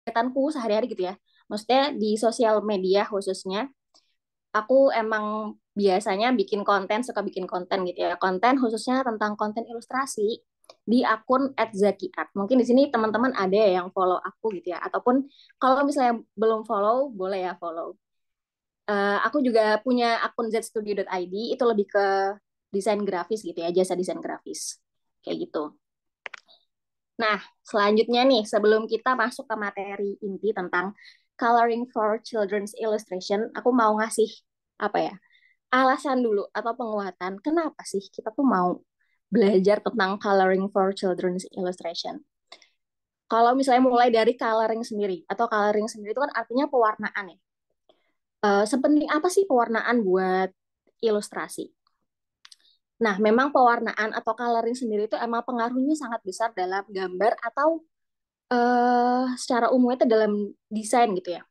kegiatanku sehari-hari gitu ya. Maksudnya di sosial media khususnya, aku emang biasanya bikin konten, suka bikin konten gitu ya. Konten khususnya tentang konten ilustrasi di akun @zakiat. Mungkin di sini teman-teman ada ya yang follow aku gitu ya. Ataupun kalau misalnya belum follow, boleh ya follow. Aku juga punya akun zstudio.id, itu lebih ke desain grafis gitu ya, jasa desain grafis. Kayak gitu. Nah, selanjutnya nih, sebelum kita masuk ke materi inti tentang coloring for children's illustration, aku mau ngasih apa ya, alasan dulu atau penguatan kenapa sih kita tuh mau belajar tentang coloring for children's illustration. Kalau misalnya mulai dari coloring sendiri, atau coloring sendiri itu kan artinya pewarnaan ya. Sepenting apa sih pewarnaan buat ilustrasi? Nah, memang pewarnaan atau coloring sendiri itu emang pengaruhnya sangat besar dalam gambar atau secara umum itu dalam desain gitu ya.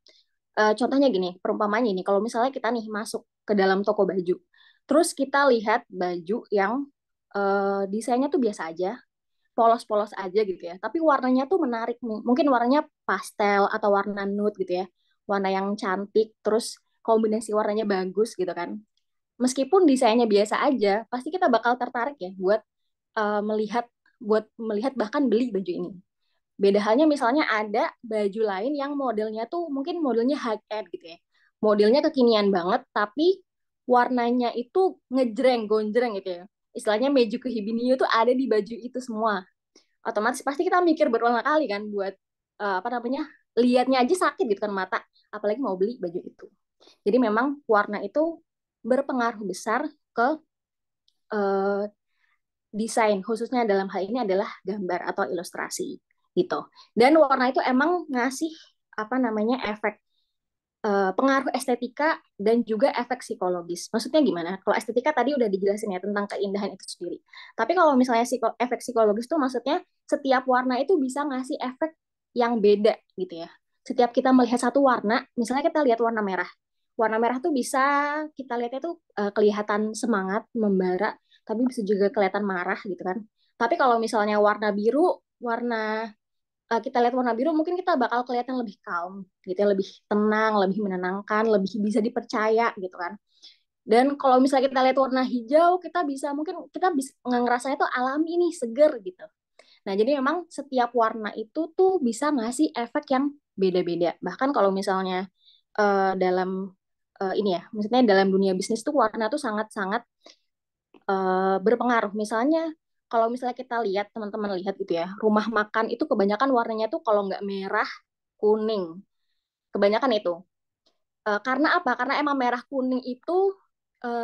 Contohnya gini, perumpamannya ini, kalau misalnya kita nih masuk ke dalam toko baju, terus kita lihat baju yang desainnya tuh biasa aja, polos-polos aja gitu ya, tapi warnanya tuh menarik nih. Mungkin warnanya pastel atau warna nude gitu ya, warna yang cantik, terus kombinasi warnanya bagus gitu kan. Meskipun desainnya biasa aja, pasti kita bakal tertarik ya melihat, buat melihat bahkan beli baju ini. Beda halnya misalnya ada baju lain yang modelnya tuh mungkin modelnya high end gitu ya. Modelnya kekinian banget, tapi warnanya itu ngejreng, gonjreng gitu ya. Istilahnya Mejuku Hibiniu tuh ada di baju itu semua. Otomatis pasti kita mikir berulang kali kan buat apa namanya, lihatnya aja sakit gitu kan mata. Apalagi mau beli baju itu. Jadi memang warna itu berpengaruh besar ke eh, desain, khususnya dalam hal ini adalah gambar atau ilustrasi gitu. Dan warna itu emang ngasih apa namanya efek, pengaruh estetika dan juga efek psikologis. Maksudnya gimana? Kalau estetika tadi udah dijelasin ya tentang keindahan itu sendiri. Tapi kalau misalnya efek psikologis itu maksudnya setiap warna itu bisa ngasih efek yang beda gitu ya. Setiap kita melihat satu warna, misalnya kita lihat warna merah. Warna merah tuh bisa kita lihatnya tuh kelihatan semangat, membara, tapi bisa juga kelihatan marah gitu kan. Tapi kalau misalnya warna biru, kita lihat warna biru, mungkin kita bakal kelihatan lebih calm gitu ya, lebih tenang, lebih menenangkan, lebih bisa dipercaya gitu kan. Dan kalau misalnya kita lihat warna hijau, kita bisa mungkin kita bisa ngerasanya tuh alami nih, seger gitu. Nah, jadi memang setiap warna itu tuh bisa ngasih efek yang beda-beda. Bahkan kalau misalnya dalam ini ya, maksudnya dalam dunia bisnis tuh warna tuh sangat-sangat berpengaruh. Misalnya kalau misalnya kita lihat, teman-teman lihat gitu ya, rumah makan itu kebanyakan warnanya tuh kalau nggak merah, kuning. Kebanyakan itu. Karena apa? Karena emang merah kuning itu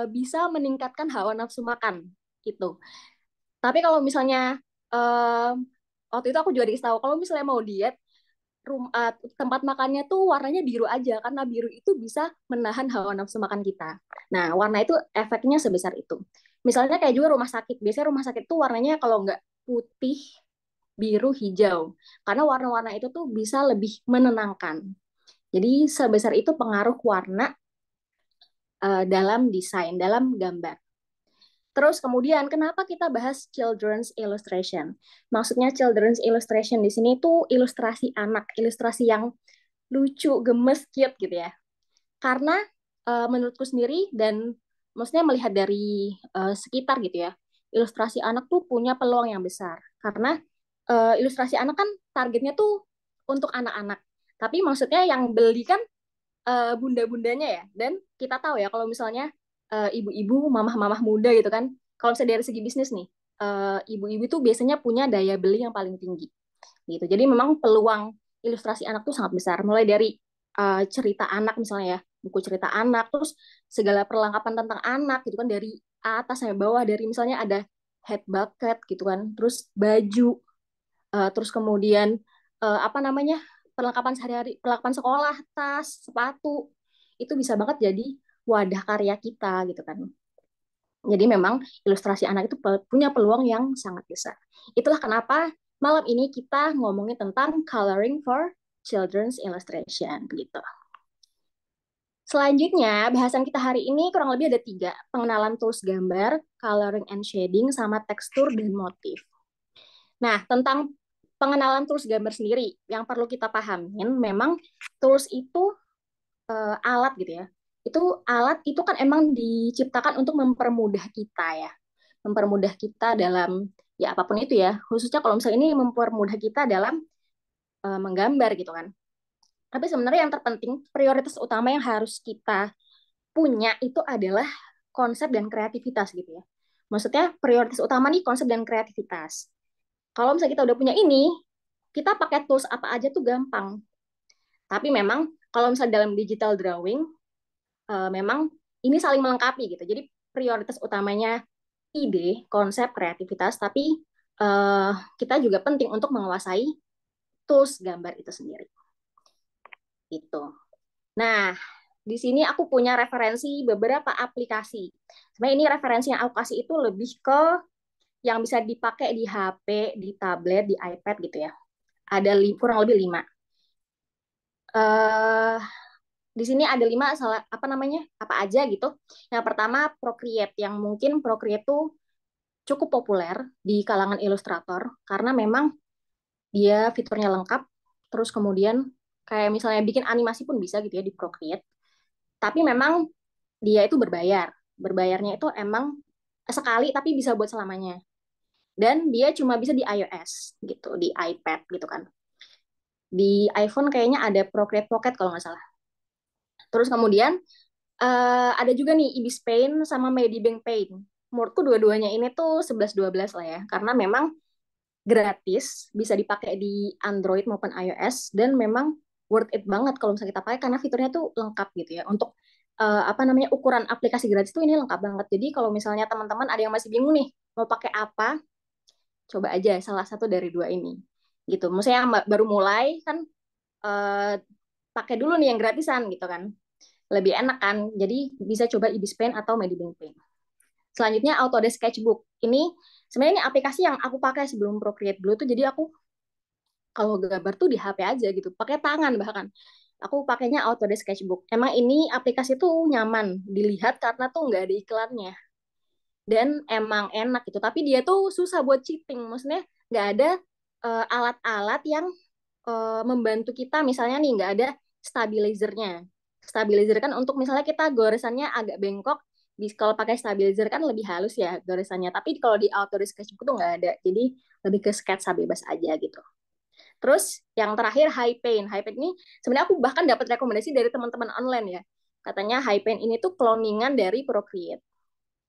bisa meningkatkan hawa nafsu makan gitu. Tapi kalau misalnya eh, waktu itu aku juga dikasih tahu kalau misalnya mau diet, tempat makannya tuh warnanya biru aja karena biru itu bisa menahan hawa nafsu makan kita. Nah, warna itu efeknya sebesar itu. Misalnya kayak juga rumah sakit. Biasanya rumah sakit tuh warnanya kalau nggak putih, biru, hijau. Karena warna-warna itu tuh bisa lebih menenangkan. Jadi sebesar itu pengaruh warna dalam desain, dalam gambar. Terus kemudian kenapa kita bahas children's illustration? Maksudnya children's illustration di sini tuh ilustrasi anak, ilustrasi yang lucu, gemes, cute gitu ya. Karena menurutku sendiri dan maksudnya melihat dari sekitar gitu ya, ilustrasi anak tuh punya peluang yang besar. Karena ilustrasi anak kan targetnya tuh untuk anak-anak. Tapi maksudnya yang beli kan bunda-bundanya ya. Dan kita tahu ya kalau misalnya ibu-ibu, mamah-mamah muda gitu kan, kalau misalnya dari segi bisnis nih, ibu-ibu tuh biasanya punya daya beli yang paling tinggi gitu. Jadi memang peluang ilustrasi anak tuh sangat besar. Mulai dari cerita anak misalnya ya, buku cerita anak, terus segala perlengkapan tentang anak gitu kan, dari atas sampai bawah, dari misalnya ada head bucket gitu kan, terus baju, terus kemudian apa namanya, perlengkapan sehari-hari, perlengkapan sekolah, tas, sepatu, itu bisa banget jadi wadah karya kita gitu kan. Jadi memang ilustrasi anak itu punya peluang yang sangat besar. Itulah kenapa malam ini kita ngomongin tentang coloring for children's illustration gitu. Selanjutnya, bahasan kita hari ini kurang lebih ada tiga. Pengenalan tools gambar, coloring and shading, sama tekstur dan motif. Nah, tentang pengenalan tools gambar sendiri yang perlu kita pahamin, memang tools itu alat gitu ya. Itu alat itu kan emang diciptakan untuk mempermudah kita ya. Mempermudah kita dalam ya apapun itu ya. Khususnya kalau misalnya ini mempermudah kita dalam menggambar gitu kan. Tapi sebenarnya yang terpenting, prioritas utama yang harus kita punya itu adalah konsep dan kreativitas gitu ya. Maksudnya prioritas utama nih konsep dan kreativitas. Kalau misalnya kita udah punya ini, kita pakai tools apa aja tuh gampang. Tapi memang kalau misalnya dalam digital drawing, memang ini saling melengkapi gitu. Jadi prioritas utamanya ide, konsep, kreativitas, tapi kita juga penting untuk menguasai tools gambar itu sendiri. Itu. Nah, di sini aku punya referensi beberapa aplikasi. Sebenarnya ini referensi yang aku kasih itu lebih ke yang bisa dipakai di HP, di tablet, di iPad gitu ya. Ada kurang lebih 5. Eh di sini ada 5 salah apa namanya? Apa aja gitu. Yang pertama Procreate yang mungkin Procreate tuh cukup populer di kalangan ilustrator karena memang dia fiturnya lengkap. Terus kemudian kayak misalnya bikin animasi pun bisa gitu ya di Procreate. Tapi memang dia itu berbayar. Berbayarnya itu emang sekali tapi bisa buat selamanya. Dan dia cuma bisa di iOS gitu, di iPad gitu kan. Di iPhone kayaknya ada Procreate Pocket kalau nggak salah. Terus kemudian ada juga nih Ibis Paint sama Medibank Paint. Menurutku dua-duanya ini tuh 11-12 lah ya. Karena memang gratis, bisa dipakai di Android maupun iOS, dan memang worth it banget kalau misalnya kita pakai karena fiturnya tuh lengkap gitu ya. Untuk apa namanya ukuran aplikasi gratis tuh ini lengkap banget. Jadi kalau misalnya teman-teman ada yang masih bingung nih mau pakai apa, coba aja salah satu dari dua ini. Gitu. Maksudnya yang baru mulai kan eh, pakai dulu nih yang gratisan gitu kan. Lebih enak kan. Jadi bisa coba Ibis Paint atau Medibank Paint. Selanjutnya Autodesk Sketchbook. Ini sebenarnya ini aplikasi yang aku pakai sebelum Procreate dulu tuh. Jadi aku kalau gambar tuh di HP aja gitu, pakai tangan bahkan. Aku pakainya Autodesk Sketchbook. Emang ini aplikasi tuh nyaman dilihat karena tuh nggak ada iklannya dan emang enak gitu. Tapi dia tuh susah buat cheating, maksudnya nggak ada alat-alat yang membantu kita. Misalnya nih nggak ada stabilizernya. Stabilizer kan untuk misalnya kita goresannya agak bengkok, kalau pakai stabilizer kan lebih halus ya goresannya. Tapi kalau di Autodesk Sketchbook tuh nggak ada, jadi lebih ke sketsa bebas aja gitu. Terus yang terakhir High Paint. High Paint ini sebenarnya aku bahkan dapat rekomendasi dari teman-teman online ya. Katanya High Paint ini tuh cloningan dari Procreate.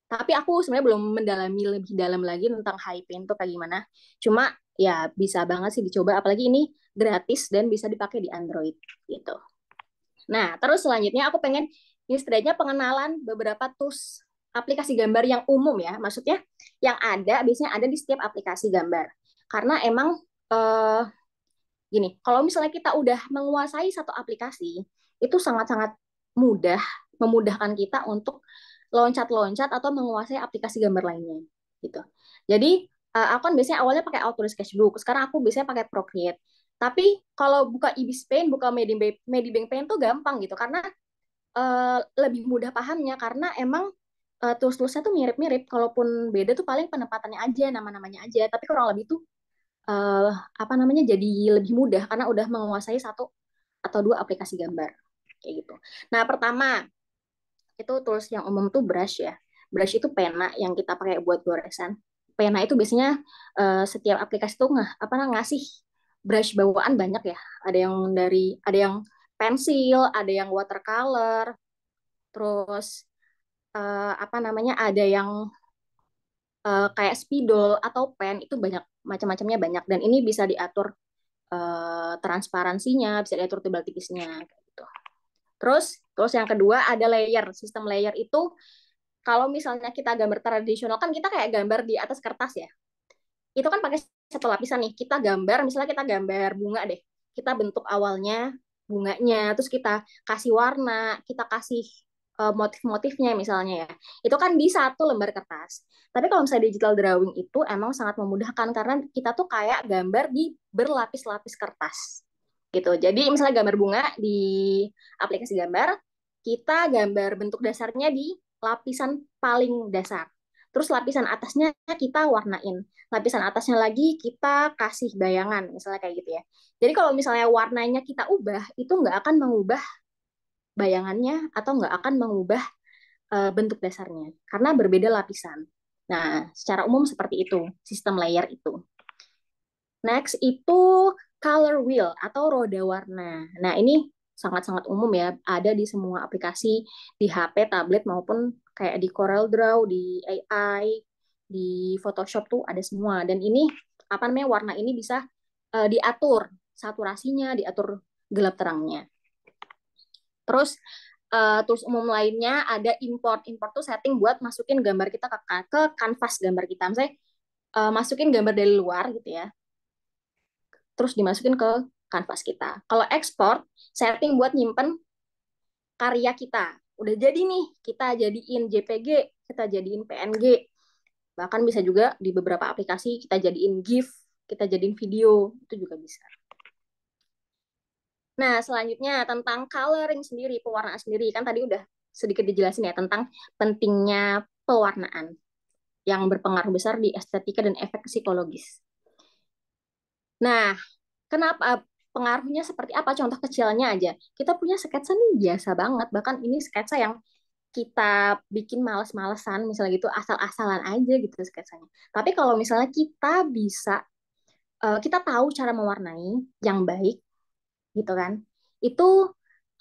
Tapi aku sebenarnya belum mendalami lebih dalam lagi tentang High Paint tuh kayak gimana. Cuma ya bisa banget sih dicoba, apalagi ini gratis dan bisa dipakai di Android gitu. Nah, terus selanjutnya aku pengen ini setidaknya pengenalan beberapa tools aplikasi gambar yang umum ya. Maksudnya yang ada biasanya ada di setiap aplikasi gambar. Karena emang eh, gini, kalau misalnya kita udah menguasai satu aplikasi, itu sangat-sangat mudah, memudahkan kita untuk loncat-loncat atau menguasai aplikasi gambar lainnya, gitu. Jadi, aku kan biasanya awalnya pakai Autodesk Sketchbook, sekarang aku biasanya pakai Procreate. Tapi kalau buka Ibis Paint, buka Medibank Paint tuh gampang gitu, karena lebih mudah pahamnya, karena emang tools-toolsnya tuh mirip-mirip, kalaupun beda tuh paling penempatannya aja, nama-namanya aja, tapi kurang lebih tuh eh, apa namanya jadi lebih mudah karena udah menguasai satu atau dua aplikasi gambar kayak gitu. Nah, pertama itu tools yang umum tuh brush ya. Brush itu pena yang kita pakai buat goresan. Pena itu biasanya setiap aplikasi tuh ngasih brush bawaan banyak ya. Ada yang pensil, ada yang watercolor, terus apa namanya ada yang kayak spidol atau pen itu banyak macam-macamnya banyak dan ini bisa diatur transparansinya, bisa diatur tebal tipisnya gitu. Terus yang kedua ada layer. Sistem layer itu kalau misalnya kita gambar tradisional kan kita kayak gambar di atas kertas ya. Itu kan pakai satu lapisan nih. Kita gambar, misalnya kita gambar bunga deh. Kita bentuk awalnya bunganya, terus kita kasih warna, kita kasih motif-motifnya misalnya ya. Itu kan di satu lembar kertas. Tapi kalau misalnya digital drawing itu emang sangat memudahkan karena kita tuh kayak gambar di berlapis-lapis kertas. Gitu. Jadi misalnya gambar bunga di aplikasi gambar, kita gambar bentuk dasarnya di lapisan paling dasar. Terus lapisan atasnya kita warnain. Lapisan atasnya lagi kita kasih bayangan, misalnya kayak gitu ya. Jadi kalau misalnya warnanya kita ubah, itu nggak akan mengubah bayangannya atau nggak akan mengubah bentuk dasarnya, karena berbeda lapisan. Nah, secara umum seperti itu, sistem layer itu. Next itu color wheel atau roda warna. Nah, ini sangat-sangat umum ya, ada di semua aplikasi di HP, tablet maupun kayak di Corel Draw, di AI, di Photoshop tuh ada semua. Dan ini apa namanya warna ini bisa diatur saturasinya, diatur gelap terangnya. Terus tools umum lainnya ada import. Import tuh setting buat masukin gambar kita ke kanvas gambar kita. Misalnya masukin gambar dari luar gitu ya, terus dimasukin ke kanvas kita. Kalau ekspor, setting buat nyimpen karya kita. Udah jadi nih, kita jadiin JPG, kita jadiin PNG, bahkan bisa juga di beberapa aplikasi kita jadiin GIF, kita jadiin video, itu juga bisa. Nah, selanjutnya tentang coloring sendiri, pewarnaan sendiri. Kan tadi udah sedikit dijelasin ya tentang pentingnya pewarnaan yang berpengaruh besar di estetika dan efek psikologis. Nah, kenapa pengaruhnya seperti apa? Contoh kecilnya aja. Kita punya sketsa nih biasa banget. Bahkan ini sketsa yang kita bikin males-malesan, misalnya gitu, asal-asalan aja gitu sketsanya. Tapi kalau misalnya kita bisa, kita tahu cara mewarnai yang baik, gitu kan, itu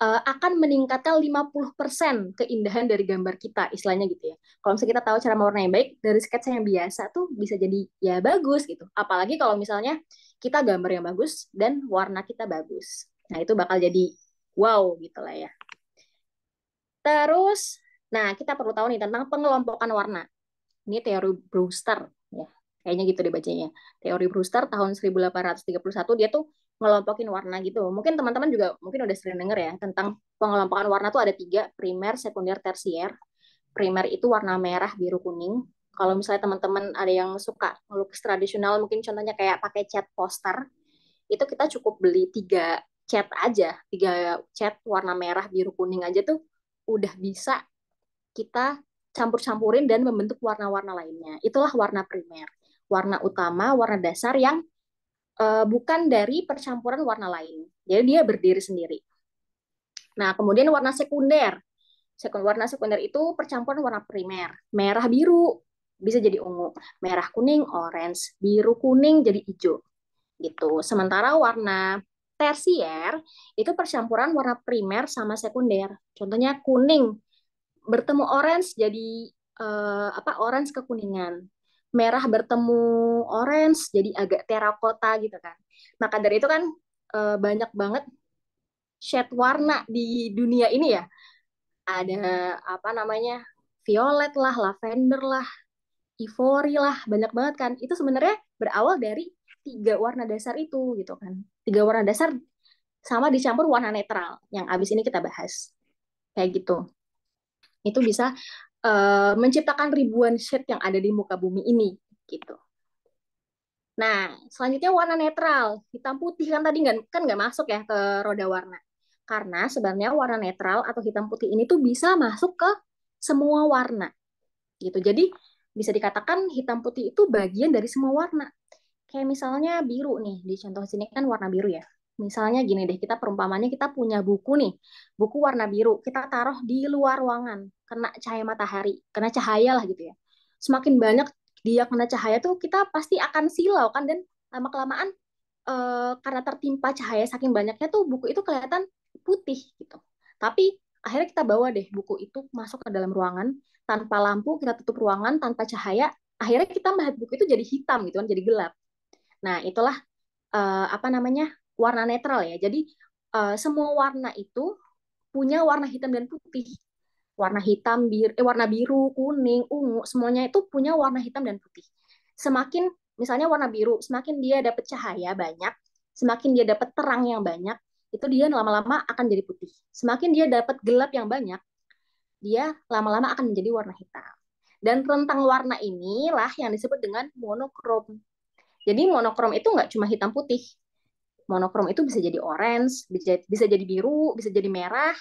akan meningkatkan 50% keindahan dari gambar kita, istilahnya gitu ya. Kalau misalnya kita tahu cara mewarnai yang baik, dari sketsa yang biasa tuh bisa jadi ya bagus gitu. Apalagi kalau misalnya kita gambar yang bagus dan warna kita bagus. Nah, itu bakal jadi wow gitu lah ya. Terus, nah kita perlu tahu nih tentang pengelompokan warna. Ini teori Brewster ya. Kayaknya gitu dibacanya. Teori Brewster tahun 1831 dia tuh ngelompokin warna gitu. Mungkin teman-teman juga mungkin udah sering denger ya tentang pengelompokan warna tuh ada tiga, primer, sekunder, tersier. Primer itu warna merah, biru, kuning. Kalau misalnya teman-teman ada yang suka ngelukis tradisional, mungkin contohnya kayak pakai cat poster, itu kita cukup beli tiga cat aja, tiga cat warna merah, biru, kuning aja tuh udah bisa kita campur-campurin dan membentuk warna-warna lainnya. Itulah warna primer. Warna utama, warna dasar yang bukan dari percampuran warna lain. Jadi dia berdiri sendiri. Nah, kemudian warna sekunder. Warna sekunder itu percampuran warna primer. Merah biru bisa jadi ungu, merah kuning orange, biru kuning jadi hijau gitu. Sementara warna tersier itu percampuran warna primer sama sekunder. Contohnya kuning bertemu orange jadi orange kekuningan. Merah bertemu orange jadi agak terakota gitu kan. Maka dari itu kan banyak banget shade warna di dunia ini ya. Ada apa namanya? Violet lah, lavender lah, ivory lah, banyak banget kan. Itu sebenarnya berawal dari tiga warna dasar itu gitu kan. Tiga warna dasar sama dicampur warna netral yang abis ini kita bahas. Kayak gitu. Itu bisa menciptakan ribuan shade yang ada di muka bumi ini gitu. Nah, selanjutnya warna netral, hitam putih kan tadi nggak masuk ya ke roda warna. Karena sebenarnya warna netral atau hitam putih ini tuh bisa masuk ke semua warna gitu. Jadi bisa dikatakan hitam putih itu bagian dari semua warna. Kayak misalnya biru nih, di contoh sini kan warna biru ya. Misalnya gini deh, kita perumpamannya kita punya buku nih, buku warna biru, kita taruh di luar ruangan, kena cahaya matahari, kena cahaya lah gitu ya. Semakin banyak dia kena cahaya tuh kita pasti akan silau kan, dan lama-kelamaan karena tertimpa cahaya saking banyaknya tuh buku itu kelihatan putih gitu. Tapi akhirnya kita bawa deh buku itu masuk ke dalam ruangan, tanpa lampu, kita tutup ruangan, tanpa cahaya, akhirnya kita melihat buku itu jadi hitam gitu kan, jadi gelap. Nah, itulah apa namanya warna netral ya. Jadi semua warna itu punya warna hitam dan putih. Warna hitam, warna biru, kuning, ungu, semuanya itu punya warna hitam dan putih. Semakin misalnya warna biru, semakin dia dapat cahaya banyak, semakin dia dapat terang yang banyak, itu dia lama-lama akan jadi putih. Semakin dia dapat gelap yang banyak, dia lama-lama akan menjadi warna hitam. Dan rentang warna inilah yang disebut dengan monokrom. Jadi monokrom itu nggak cuma hitam putih. Monokrom itu bisa jadi orange, bisa jadi biru, bisa jadi merah,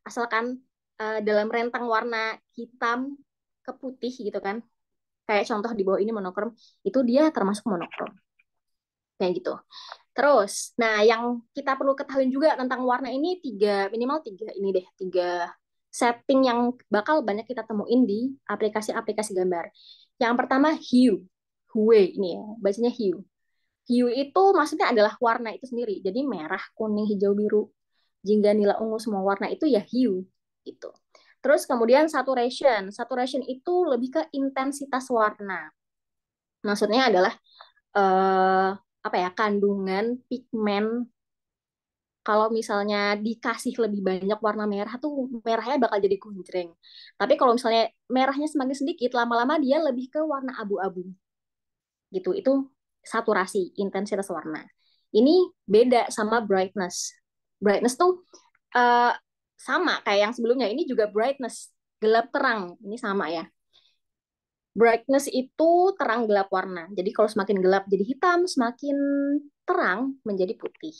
asalkan dalam rentang warna hitam ke putih gitu kan. kayak contoh di bawah ini monokrom, itu dia termasuk monokrom. Kayak gitu. Terus, nah yang kita perlu ketahui juga tentang warna ini minimal tiga ini deh, tiga setting yang bakal banyak kita temuin di aplikasi-aplikasi gambar. Yang pertama hue, hue ini ya, bacanya hue. Hue itu maksudnya adalah warna itu sendiri. Jadi merah, kuning, hijau, biru, jingga, nila, ungu semua warna itu ya hue gitu. Terus kemudian saturation. Saturation itu lebih ke intensitas warna. Maksudnya adalah eh, apa ya, kandungan pigmen. Kalau misalnya dikasih lebih banyak warna merah tuh merahnya bakal jadi gonjreng. Tapi kalau misalnya merahnya semakin sedikit, lama-lama dia lebih ke warna abu-abu gitu. Itu saturasi, intensitas warna. Ini beda sama brightness. Brightness tuh eh, sama kayak yang sebelumnya. Ini juga brightness, gelap terang. Ini sama ya. Brightness itu terang gelap warna. Jadi kalau semakin gelap jadi hitam, semakin terang menjadi putih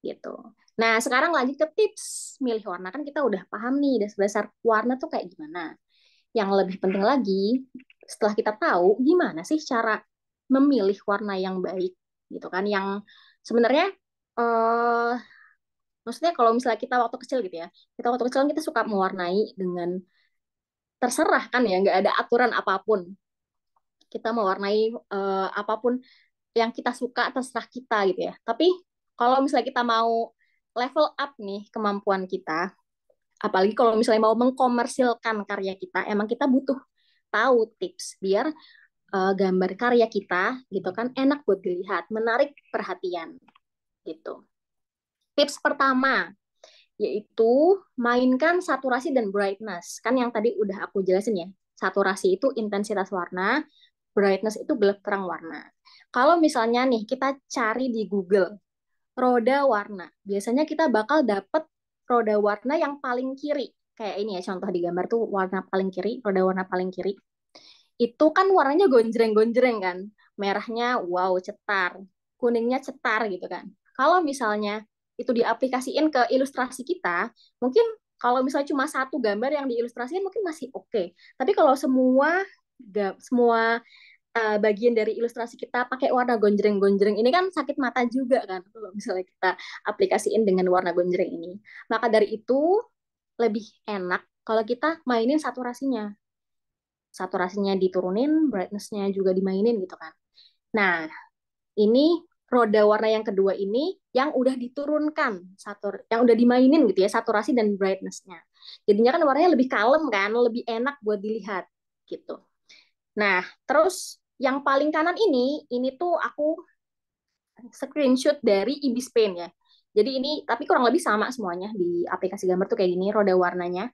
gitu. Nah, sekarang lanjut ke tips milih warna. Kan kita udah paham nih dasar warna tuh kayak gimana. Yang lebih penting lagi, setelah kita tahu gimana sih cara memilih warna yang baik gitu kan. Yang sebenarnya eh maksudnya kalau misalnya kita waktu kecil gitu ya, kita waktu kecil kan kita suka mewarnai dengan terserah kan ya, nggak ada aturan apapun. Kita mewarnai apapun yang kita suka terserah kita gitu ya. Tapi kalau misalnya kita mau level up nih kemampuan kita, apalagi kalau misalnya mau mengkomersilkan karya kita, emang kita butuh tahu tips biar gambar karya kita gitu kan enak buat dilihat, menarik perhatian gitu. Tips pertama yaitu mainkan saturasi dan brightness. Kan yang tadi udah aku jelasin ya. Saturasi itu intensitas warna, brightness itu gelap terang warna. Kalau misalnya nih kita cari di Google roda warna, biasanya kita bakal dapet roda warna yang paling kiri. Kayak ini ya contoh di gambar tuh warna paling kiri, roda warna paling kiri. Itu kan warnanya gonjreng-gonjreng kan. Merahnya wow cetar, kuningnya cetar gitu kan. Kalau misalnya itu diaplikasiin ke ilustrasi kita, mungkin kalau misalnya cuma satu gambar yang diilustrasikan mungkin masih oke. Tapi kalau semua bagian dari ilustrasi kita pakai warna gonjreng-gonjreng ini kan sakit mata juga kan kalau misalnya kita aplikasiin dengan warna gonjreng ini. Maka dari itu lebih enak kalau kita mainin saturasinya. Saturasinya diturunin, brightness-nya juga dimainin gitu kan. Nah, ini roda warna yang kedua ini yang udah diturunkan yang udah dimainin gitu ya saturasi dan brightness-nya. Jadinya kan warnanya lebih kalem kan, lebih enak buat dilihat gitu. Nah, terus yang paling kanan ini tuh aku screenshot dari Ibis Paint ya. Jadi ini tapi kurang lebih sama semuanya di aplikasi gambar tuh kayak gini roda warnanya.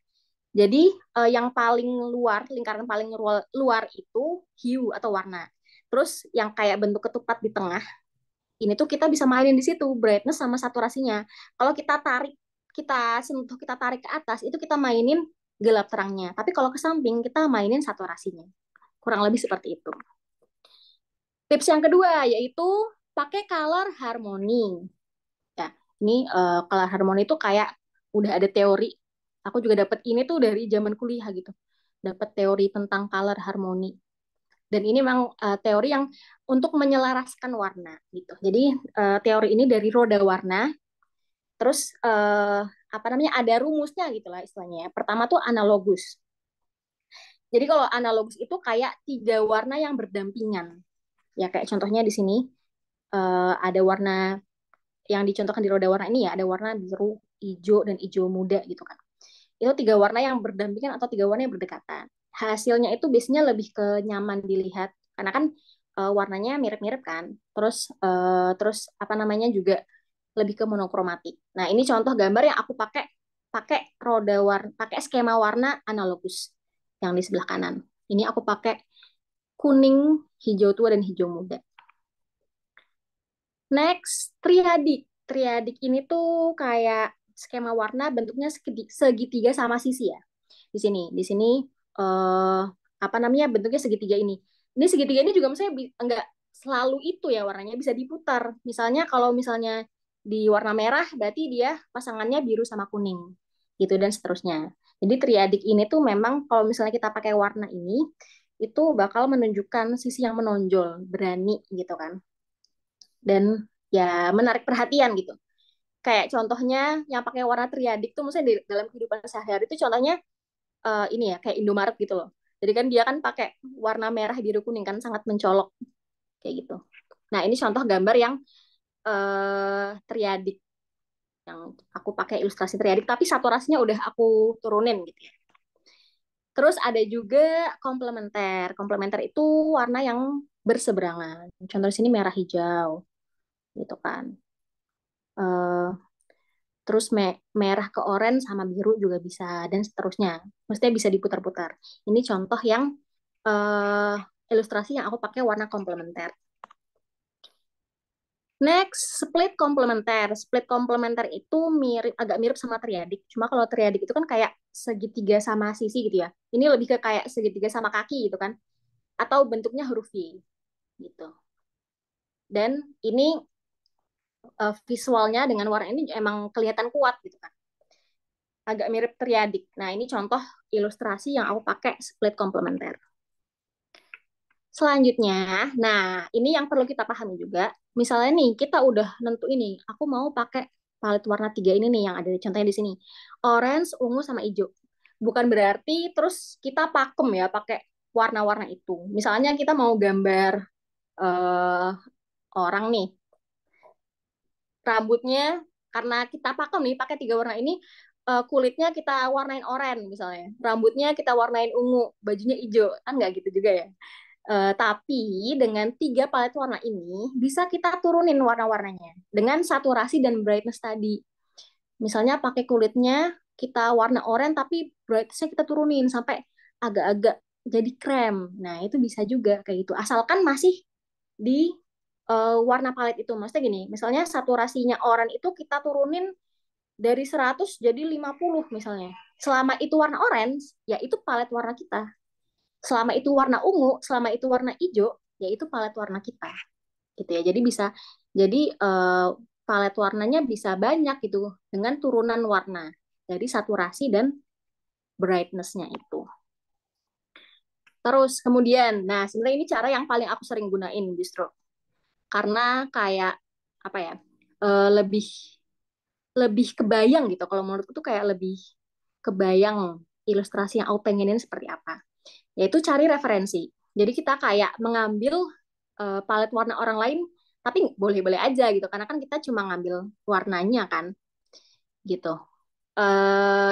Jadi yang paling luar, lingkaran paling luar itu hue atau warna. Terus yang kayak bentuk ketupat di tengah, ini tuh kita bisa mainin di situ brightness sama saturasinya. Kalau kita sentuh, kita tarik ke atas, itu kita mainin gelap terangnya. Tapi kalau ke samping kita mainin saturasinya. Kurang lebih seperti itu. Tips yang kedua yaitu pakai color harmony. Ya, ini color harmony itu kayak udah ada teori. Aku juga dapat ini tuh dari zaman kuliah gitu. Dapat teori tentang color harmony. Dan ini memang teori yang untuk menyelaraskan warna gitu. Jadi teori ini dari roda warna. Terus apa namanya ada rumusnya gitulah istilahnya. Pertama tuh analogus. Jadi kalau analogus itu kayak tiga warna yang berdampingan. Ya kayak contohnya di sini ada warna yang dicontohkan di roda warna ini ya, ada warna biru, hijau, dan hijau muda gitu kan. Itu tiga warna yang berdampingan atau tiga warna yang berdekatan. Hasilnya itu biasanya lebih ke nyaman dilihat karena kan warnanya mirip-mirip kan. Terus apa namanya juga lebih ke monokromatik. Nah, ini contoh gambar yang aku pakai pakai pakai skema warna analogus yang di sebelah kanan. Ini aku pakai kuning, hijau tua dan hijau muda. Next, triadik. Triadik ini tuh kayak skema warna bentuknya segitiga sama sisi ya. Di sini apa namanya bentuknya segitiga ini. Ini segitiga ini juga misalnya enggak selalu itu ya warnanya bisa diputar. Misalnya kalau misalnya di warna merah berarti dia pasangannya biru sama kuning gitu dan seterusnya. Jadi triadik ini tuh memang kalau misalnya kita pakai warna ini itu bakal menunjukkan sisi yang menonjol, berani gitu kan. Dan ya menarik perhatian gitu. Kayak contohnya yang pakai warna triadik tuh maksudnya di dalam kehidupan sehari-hari itu contohnya ini ya kayak Indomaret gitu loh. Jadi kan dia kan pakai warna merah biru kuning kan sangat mencolok kayak gitu. Nah, ini contoh gambar yang triadik yang aku pakai ilustrasi triadik tapi saturasinya udah aku turunin gitu ya. Terus ada juga komplementer. Komplementer itu warna yang berseberangan. Contoh di sini merah hijau gitu kan. Eh, terus merah ke oranye sama biru juga bisa dan seterusnya. Maksudnya bisa diputar-putar. Ini contoh yang eh, ilustrasi yang aku pakai warna komplementer. Next, split komplementer. Split komplementer itu agak mirip sama triadik. Cuma kalau triadik itu kan kayak segitiga sama sisi gitu ya. Ini lebih ke kayak segitiga sama kaki gitu kan. Atau bentuknya huruf Y gitu. Dan ini visualnya dengan warna ini emang kelihatan kuat gitu kan. Agak mirip triadik. Nah, ini contoh ilustrasi yang aku pakai split komplementer. Selanjutnya, nah ini yang perlu kita pahami juga. Misalnya nih, kita udah nentu ini, aku mau pakai palet warna tiga ini nih yang ada contohnya di sini. Orange, ungu, sama hijau. Bukan berarti terus kita pakem ya pakai warna-warna itu. Misalnya kita mau gambar eh, orang nih, rambutnya karena kita pakem nih pakai tiga warna ini, kulitnya kita warnain oranye misalnya, rambutnya kita warnain ungu, bajunya hijau, kan nggak gitu juga ya. Tapi dengan tiga palet warna ini bisa kita turunin warna-warnanya dengan saturasi dan brightness tadi. Misalnya pakai kulitnya kita warna oranye tapi brightness-nya kita turunin sampai agak-agak jadi krem. Nah, itu bisa juga kayak gitu. Asalkan masih di warna palet itu. Maksudnya gini, misalnya saturasinya oranye itu kita turunin dari 100 jadi 50 misalnya. Selama itu warna orange, ya itu palet warna kita. Selama itu warna ungu, selama itu warna hijau, ya itu palet warna kita. Gitu ya. Jadi bisa jadi palet warnanya bisa banyak gitu dengan turunan warna dari saturasi dan brightness-nya itu. Terus kemudian, nah sebenarnya ini cara yang paling aku sering gunain justru karena kayak apa ya, lebih lebih kebayang gitu. Kalau menurutku tuh kayak lebih kebayang ilustrasi yang aku pengenin seperti apa. Yaitu cari referensi. Jadi kita kayak mengambil palet warna orang lain, tapi boleh-boleh aja gitu. Karena kan kita cuma ngambil warnanya kan, gitu.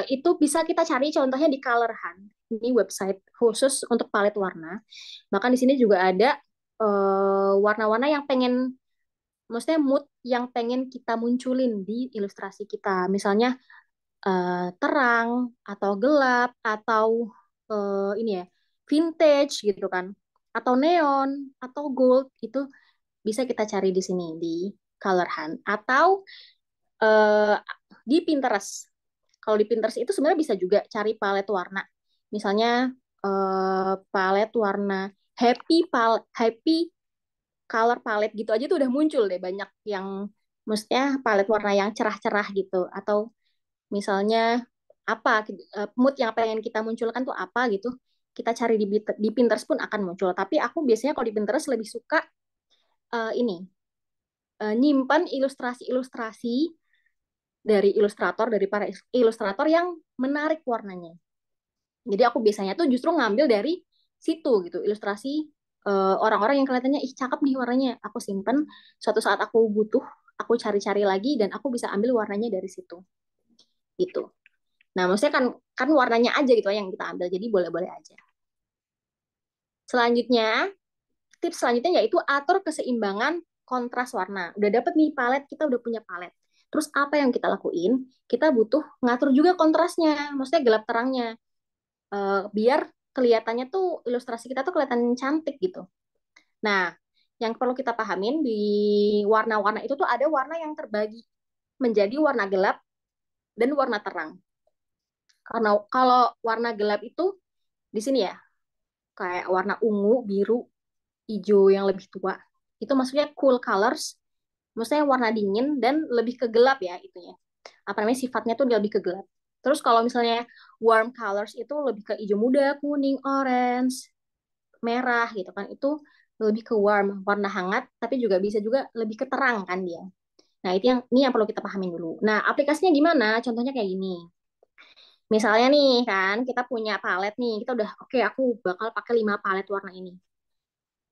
Itu bisa kita cari contohnya di Color Hunt. Ini website khusus untuk palet warna. Bahkan di sini juga ada warna-warna yang pengen, maksudnya mood yang pengen kita munculin di ilustrasi kita. Misalnya terang atau gelap atau ini ya vintage gitu kan, atau neon atau gold, itu bisa kita cari di sini di Color Hunt atau eh, di Pinterest. Kalau di Pinterest itu sebenarnya bisa juga cari palet warna. Misalnya palet warna happy color palette gitu aja tuh udah muncul deh banyak yang maksudnya palet warna yang cerah-cerah gitu, atau misalnya apa mood yang pengen kita munculkan tuh apa gitu, kita cari di Pinterest pun akan muncul. Tapi aku biasanya kalau di Pinterest lebih suka ini nyimpan ilustrasi-ilustrasi dari ilustrator, dari para ilustrator yang menarik warnanya. Jadi aku biasanya tuh justru ngambil dari situ gitu, ilustrasi orang-orang yang kelihatannya ih cakep nih warnanya, aku simpen, suatu saat aku butuh, aku cari-cari lagi dan aku bisa ambil warnanya dari situ gitu. Nah, maksudnya kan kan warnanya aja gitu yang kita ambil, jadi boleh-boleh aja. Selanjutnya, tips selanjutnya yaitu atur keseimbangan kontras warna. Udah dapet nih palet, kita udah punya palet. Terus apa yang kita lakuin? Kita butuh ngatur juga kontrasnya, maksudnya gelap terangnya. Biar kelihatannya tuh ilustrasi kita tuh kelihatan cantik gitu. Nah, yang perlu kita pahamin di warna-warna itu tuh ada warna yang terbagi menjadi warna gelap dan warna terang. Karena kalau warna gelap itu di sini ya, kayak warna ungu, biru, hijau yang lebih tua. Itu maksudnya cool colors, maksudnya warna dingin dan lebih ke gelap ya itunya. Apa namanya sifatnya tuh dia lebih ke gelap. Terus kalau misalnya warm colors itu lebih ke hijau muda, kuning, orange, merah gitu kan. Itu lebih ke warm, warna hangat, tapi juga bisa juga lebih ke terang kan dia. Nah, ini yang perlu kita pahamin dulu. Nah, aplikasinya gimana? Contohnya kayak gini. Misalnya nih kan, kita punya palet nih. Kita udah, oke, aku bakal pakai 5 palet warna ini.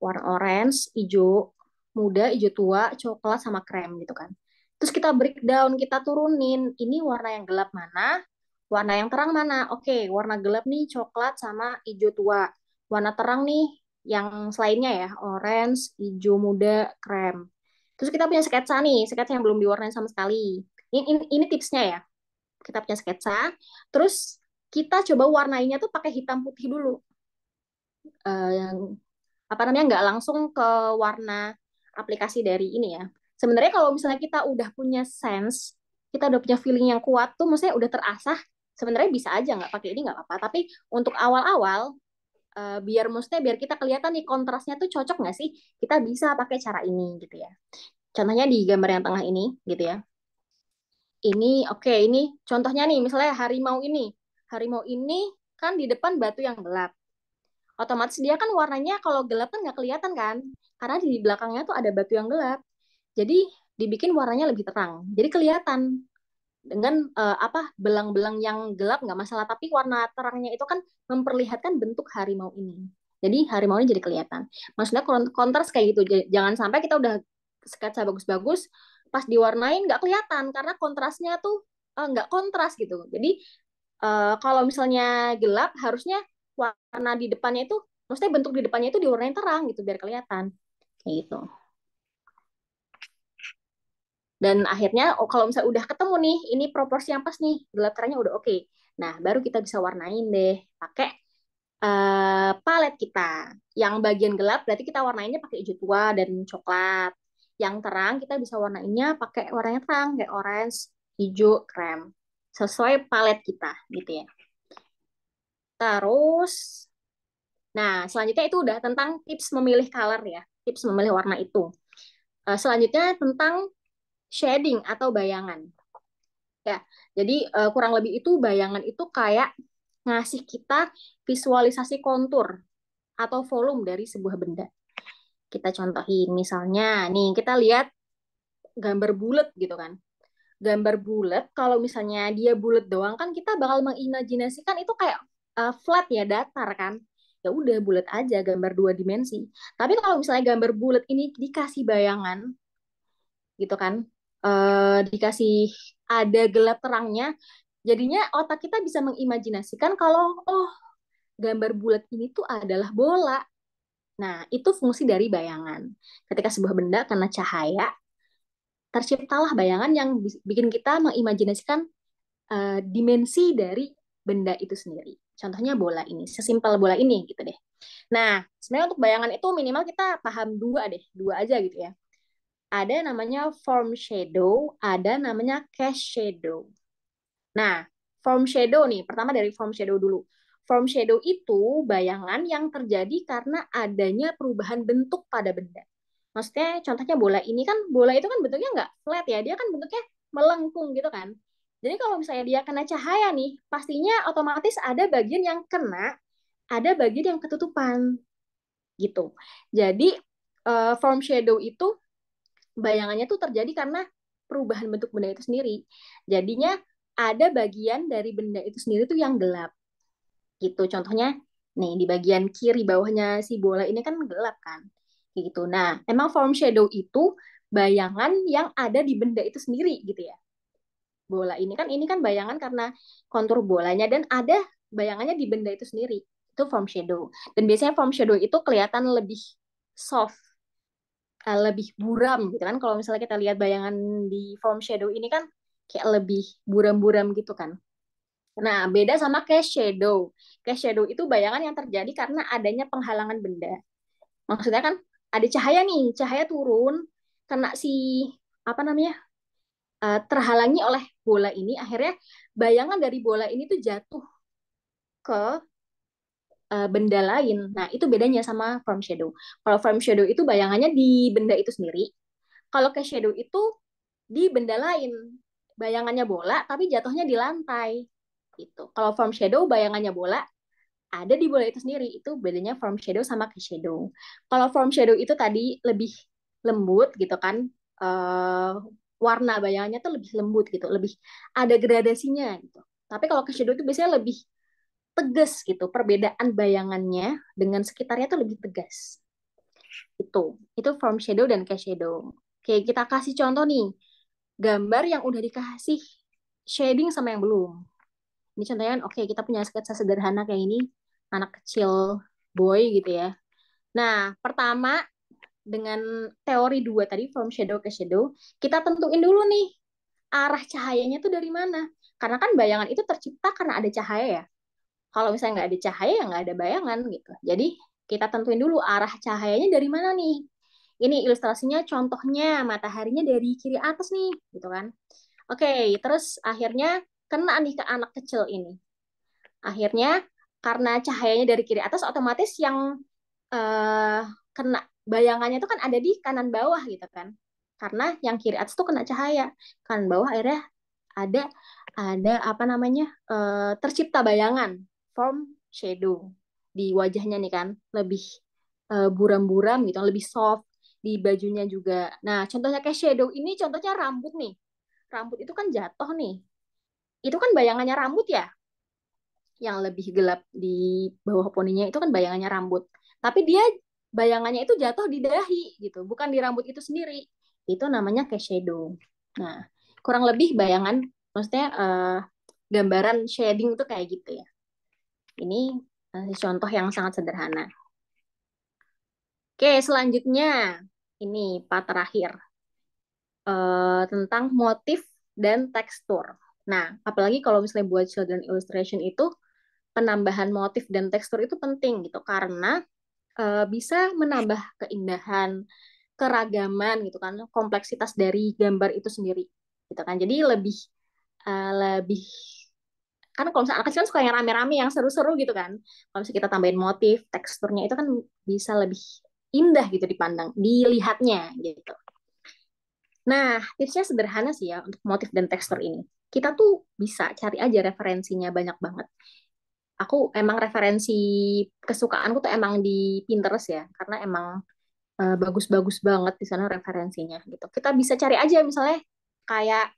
Warna orange, hijau muda, hijau tua, coklat, sama krem gitu kan. Terus kita breakdown, kita turunin. Ini warna yang gelap mana, warna yang terang mana. Oke, warna gelap nih coklat sama hijau tua. Warna terang nih yang selainnya ya, orange, hijau muda, krem. Terus kita punya sketsa nih, sketsa yang belum diwarnai sama sekali. Ini tipsnya ya. Kita punya sketsa, terus kita coba warnainya tuh pakai hitam putih dulu. Yang apa namanya, nggak langsung ke warna aplikasi dari ini ya. Sebenarnya kalau misalnya kita udah punya sense, kita udah punya feeling yang kuat tuh, maksudnya udah terasah, sebenarnya bisa aja nggak pakai ini nggak apa-apa. Tapi untuk awal-awal, biar kita kelihatan nih kontrasnya tuh cocok nggak sih, kita bisa pakai cara ini gitu ya. Contohnya di gambar yang tengah ini gitu ya. Ini oke, ini contohnya nih, misalnya harimau ini. Harimau ini kan di depan batu yang gelap. Otomatis dia kan warnanya kalau gelap kan nggak kelihatan kan, karena di belakangnya tuh ada batu yang gelap. Jadi dibikin warnanya lebih terang, jadi kelihatan dengan apa, belang-belang yang gelap nggak masalah, tapi warna terangnya itu kan memperlihatkan bentuk harimau ini. Jadi harimau ini jadi kelihatan. Maksudnya kontras kayak gitu. Jangan sampai kita udah sketsa bagus-bagus, pas diwarnain nggak kelihatan karena kontrasnya tuh nggak kontras gitu. Jadi kalau misalnya gelap, harusnya warna di depannya itu, maksudnya bentuk di depannya itu diwarnain terang gitu biar kelihatan kayak gitu. Dan akhirnya, kalau misalnya udah ketemu nih, ini proporsi yang pas nih, gelap terangnya udah oke. Nah, baru kita bisa warnain deh pakai palet kita. Yang bagian gelap berarti kita warnainnya pakai hijau tua dan coklat. Yang terang kita bisa warnainnya pakai warnanya terang kayak orange, hijau, krem. Sesuai palet kita gitu ya. Terus, nah, selanjutnya itu udah tentang tips memilih color ya, tips memilih warna itu. Selanjutnya tentang shading atau bayangan. Ya, jadi kurang lebih itu bayangan itu kayak ngasih kita visualisasi kontur atau volume dari sebuah benda. Kita contohin, misalnya nih kita lihat gambar bulat gitu kan. Gambar bulat, kalau misalnya dia bulat doang kan kita bakal mengimajinasikan itu kayak flat ya, datar kan. Ya udah bulat aja, gambar 2 dimensi. Tapi kalau misalnya gambar bulat ini dikasih bayangan gitu kan, dikasih ada gelap terangnya, jadinya otak kita bisa mengimajinasikan kalau oh, gambar bulat ini tuh adalah bola. Nah, itu fungsi dari bayangan. Ketika sebuah benda kena cahaya, terciptalah bayangan yang bikin kita mengimajinasikan dimensi dari benda itu sendiri. Contohnya bola ini, sesimpel bola ini gitu deh. Nah, sebenarnya untuk bayangan itu minimal kita paham dua deh, dua aja gitu ya. Ada namanya form shadow, ada namanya cast shadow. Nah, form shadow nih, pertama dari form shadow dulu. Form shadow itu bayangan yang terjadi karena adanya perubahan bentuk pada benda. Maksudnya contohnya bola ini kan, bola itu kan bentuknya nggak flat ya, dia kan bentuknya melengkung gitu kan. Jadi kalau misalnya dia kena cahaya nih, pastinya otomatis ada bagian yang kena, ada bagian yang ketutupan gitu. Jadi form shadow itu bayangannya tuh terjadi karena perubahan bentuk benda itu sendiri. Jadinya ada bagian dari benda itu sendiri tuh yang gelap gitu. Contohnya nih di bagian kiri bawahnya si bola ini kan gelap kan. Kayak gitu. Nah, emang form shadow itu bayangan yang ada di benda itu sendiri gitu ya. Bola ini kan bayangan karena kontur bolanya, dan ada bayangannya di benda itu sendiri. Itu form shadow. Dan biasanya form shadow itu kelihatan lebih soft, lebih buram gitu kan. Kalau misalnya kita lihat bayangan di form shadow ini kan kayak lebih buram-buram gitu kan. Nah, beda sama cast shadow. Cast shadow itu bayangan yang terjadi karena adanya penghalangan benda. Maksudnya kan ada cahaya nih, cahaya turun kena si apa namanya, terhalangi oleh bola ini, akhirnya bayangan dari bola ini tuh jatuh ke benda lain. Nah, itu bedanya sama form shadow. Kalau form shadow itu bayangannya di benda itu sendiri. Kalau cast shadow itu di benda lain. Bayangannya bola, tapi jatuhnya di lantai. Gitu. Kalau form shadow, bayangannya bola, ada di bola itu sendiri. Itu bedanya form shadow sama cache shadow. Kalau form shadow itu tadi lebih lembut gitu kan, eh warna bayangannya tuh lebih lembut gitu, lebih ada gradasinya gitu. Tapi kalau cache shadow itu biasanya lebih tegas gitu, perbedaan bayangannya dengan sekitarnya tuh lebih tegas. Itu form shadow dan cache shadow. Oke, kita kasih contoh nih, gambar yang udah dikasih shading sama yang belum. Ini contohnya kan, oke, kita punya sketsa sederhana kayak ini, anak kecil boy gitu ya. Nah, pertama dengan teori dua tadi, from shadow ke shadow, kita tentuin dulu nih arah cahayanya tuh dari mana. Karena kan bayangan itu tercipta karena ada cahaya ya. Kalau misalnya nggak ada cahaya, ya nggak ada bayangan gitu. Jadi kita tentuin dulu arah cahayanya dari mana nih. Ini ilustrasinya, contohnya mataharinya dari kiri atas nih, gitu kan. Oke, terus akhirnya kena nih ke anak kecil ini. Akhirnya karena cahayanya dari kiri atas, otomatis yang eh, kena bayangannya itu kan ada di kanan bawah gitu kan. Karena yang kiri atas tuh kena cahaya, kanan bawah akhirnya ada ada apa namanya, tercipta bayangan, form shadow di wajahnya nih kan, lebih buram-buram gitu, lebih soft di bajunya juga. Nah, contohnya kayak shadow ini, contohnya rambut nih. Rambut itu kan jatuh nih. Itu kan bayangannya rambut ya, yang lebih gelap di bawah poninya itu kan bayangannya rambut. Tapi dia bayangannya itu jatuh di dahi gitu, bukan di rambut itu sendiri. Itu namanya kayak shadow. Nah, kurang lebih bayangan, maksudnya gambaran shading itu kayak gitu ya. Ini contoh yang sangat sederhana. Oke, selanjutnya ini part terakhir, tentang motif dan tekstur. Nah, apalagi kalau misalnya buat children illustration itu penambahan motif dan tekstur itu penting gitu karena bisa menambah keindahan, keragaman gitu kan, kompleksitas dari gambar itu sendiri gitu kan. Jadi lebih lebih kan kalau misalnya anak kecil kan suka yang rame-rame, yang seru-seru gitu kan. Kalau misalnya kita tambahin motif, teksturnya itu kan bisa lebih indah gitu dipandang, dilihatnya gitu. Nah, tipsnya sederhana sih ya untuk motif dan tekstur ini. Kita tuh bisa cari aja referensinya banyak banget. Aku emang referensi kesukaanku tuh emang di Pinterest ya, karena emang bagus-bagus banget di sana referensinya gitu. Kita bisa cari aja misalnya kayak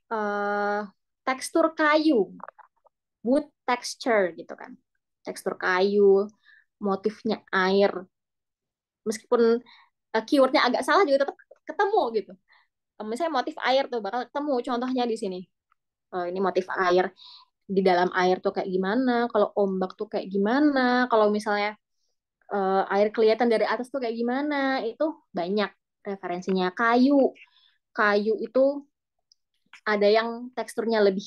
tekstur kayu, wood texture gitu kan. Tekstur kayu, motifnya air. Meskipun keywordnya agak salah juga tetap ketemu gitu. Misalnya motif air tuh bakal ketemu contohnya di sini. Ini motif air, di dalam air tuh kayak gimana, kalau ombak tuh kayak gimana, kalau misalnya air kelihatan dari atas tuh kayak gimana, itu banyak referensinya. Kayu, kayu itu ada yang teksturnya lebih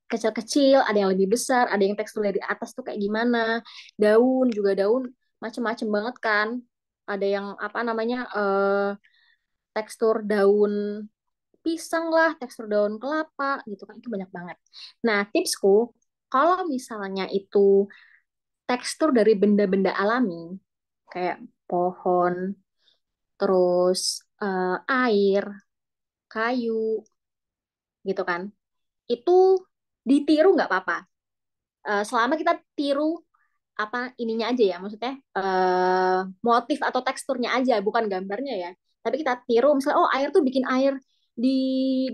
kecil-kecil, ada yang lebih besar, ada yang tekstur dari atas tuh kayak gimana. Daun juga, daun macem-macem banget kan. Ada yang apa namanya, tekstur daun pisang lah, tekstur daun kelapa gitu kan, itu banyak banget. Nah, tipsku, kalau misalnya itu tekstur dari benda-benda alami, kayak pohon, terus air, kayu, gitu kan, itu ditiru nggak apa-apa. Selama kita tiru apa ininya aja ya, maksudnya motif atau teksturnya aja, bukan gambarnya ya. Tapi kita tiru, misalnya, oh air tuh bikin air di